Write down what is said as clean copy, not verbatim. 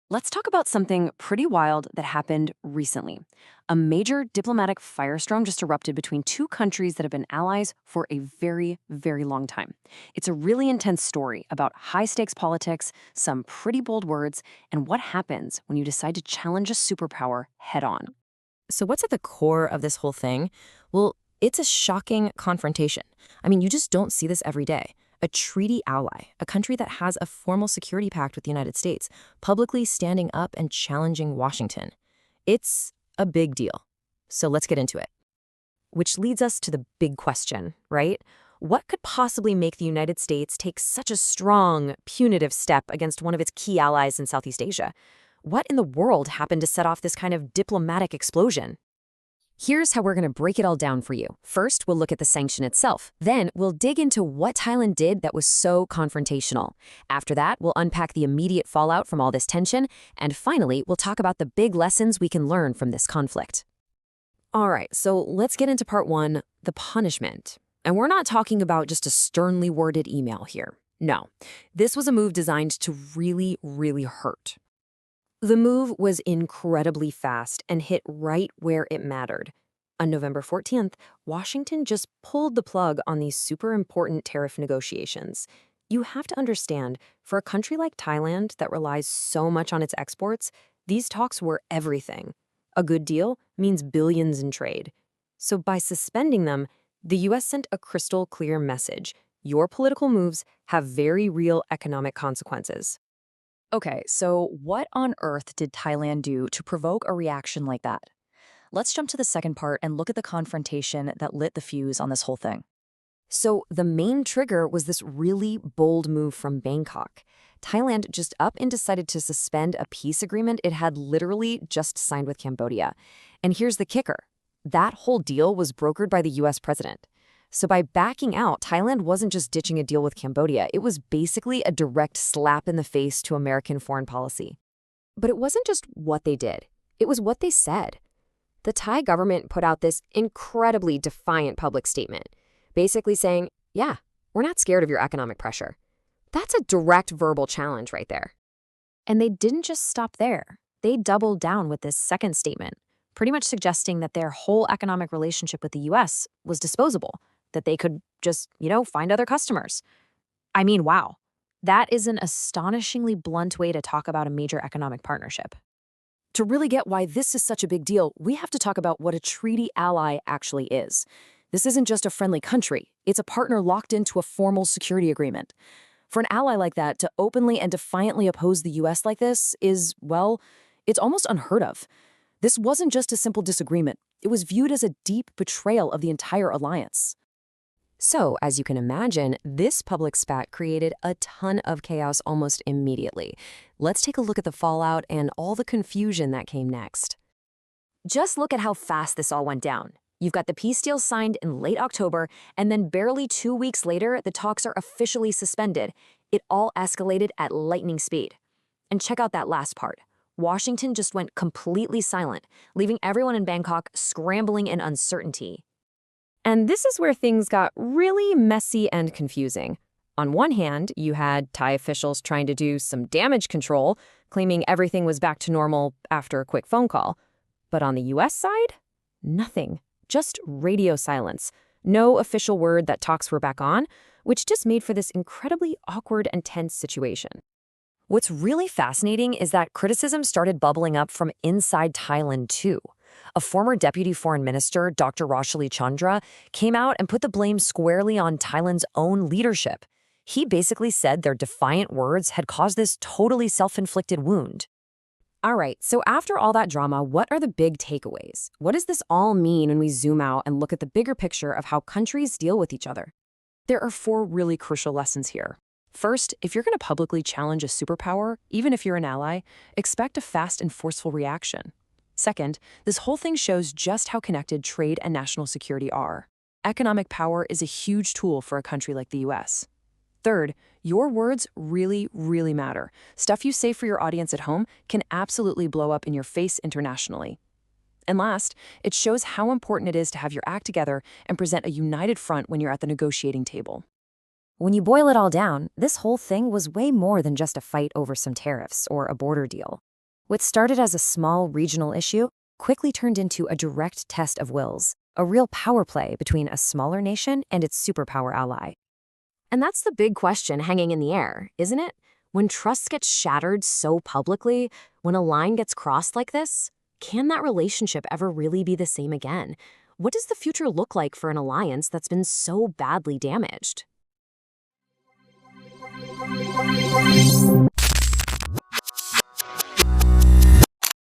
Let's talk about something pretty wild that happened recently. A major diplomatic firestorm just erupted between two countries that have been allies for a very, very long time. It's a really intense story about high stakes politics, some pretty bold words, and what happens when you decide to challenge a superpower head on. So, what's at the core of this whole thing? Well, it's a shocking confrontation. I mean, you just don't see this every day. A treaty ally, a country that has a formal security pact with the United States, publicly standing up and challenging Washington. It's a big deal. So, let's get into it. Which leads us to the big question, right? What could possibly make the United States take such a strong, punitive step against one of its key allies in Southeast Asia? What in the world happened to set off this kind of diplomatic explosion? Here's how we're going to break it all down for you. First, we'll look at the sanction itself. Then, we'll dig into what Thailand did that was so confrontational. After that, we'll unpack the immediate fallout from all this tension. And finally, we'll talk about the big lessons we can learn from this conflict. All right, so let's get into part one, the punishment. And we're not talking about just a sternly worded email here. No, this was a move designed to really, really hurt. The move was incredibly fast and hit right where it mattered. On November 14th, Washington just pulled the plug on these super important tariff negotiations. You have to understand, for a country like Thailand that relies so much on its exports, these talks were everything. A good deal means billions in trade. So by suspending them, the U.S. sent a crystal clear message. Your political moves have very real economic consequences. Okay, so what on earth did Thailand do to provoke a reaction like that? Let's jump to the second part and look at the confrontation that lit the fuse on this whole thing. So the main trigger was this really bold move from Bangkok. Thailand just up and decided to suspend a peace agreement it had literally just signed with Cambodia. And here's the kicker. That whole deal was brokered by the U.S. president. So by backing out, Thailand wasn't just ditching a deal with Cambodia. It was basically a direct slap in the face to American foreign policy. But it wasn't just what they did. It was what they said. The Thai government put out this incredibly defiant public statement, basically saying, yeah, we're not scared of your economic pressure. That's a direct verbal challenge right there. And they didn't just stop there. They doubled down with this second statement, pretty much suggesting that their whole economic relationship with the U.S. was disposable, that they could just, find other customers. I mean, wow. That is an astonishingly blunt way to talk about a major economic partnership. To really get why this is such a big deal, we have to talk about what a treaty ally actually is. This isn't just a friendly country. It's a partner locked into a formal security agreement. For an ally like that to openly and defiantly oppose the U.S. like this is, well, it's almost unheard of. This wasn't just a simple disagreement. It was viewed as a deep betrayal of the entire alliance. So, as you can imagine, this public spat created a ton of chaos almost immediately. Let's take a look at the fallout and all the confusion that came next. Just look at how fast this all went down. You've got the peace deal signed in late October, and then barely 2 weeks later, the talks are officially suspended. It all escalated at lightning speed. And check out that last part. Washington just went completely silent, leaving everyone in Bangkok scrambling in uncertainty. And this is where things got really messy and confusing. On one hand, you had Thai officials trying to do some damage control, claiming everything was back to normal after a quick phone call. But on the U.S. side, nothing. Just radio silence. No official word that talks were back on, which just made for this incredibly awkward and tense situation. What's really fascinating is that criticism started bubbling up from inside Thailand, too. A former deputy foreign minister, Dr. Roshali Chandra, came out and put the blame squarely on Thailand's own leadership. He basically said their defiant words had caused this totally self-inflicted wound. All right, so after all that drama, what are the big takeaways? What does this all mean when we zoom out and look at the bigger picture of how countries deal with each other? There are 4 really crucial lessons here. First, if you're going to publicly challenge a superpower, even if you're an ally, expect a fast and forceful reaction. Second, this whole thing shows just how connected trade and national security are. Economic power is a huge tool for a country like the U.S. Third, your words really, really matter. Stuff you say for your audience at home can absolutely blow up in your face internationally. And last, it shows how important it is to have your act together and present a united front when you're at the negotiating table. When you boil it all down, this whole thing was way more than just a fight over some tariffs or a border deal. What started as a small regional issue quickly turned into a direct test of wills, a real power play between a smaller nation and its superpower ally. And that's the big question hanging in the air, isn't it? When trust gets shattered so publicly, when a line gets crossed like this, can that relationship ever really be the same again? What does the future look like for an alliance that's been so badly damaged?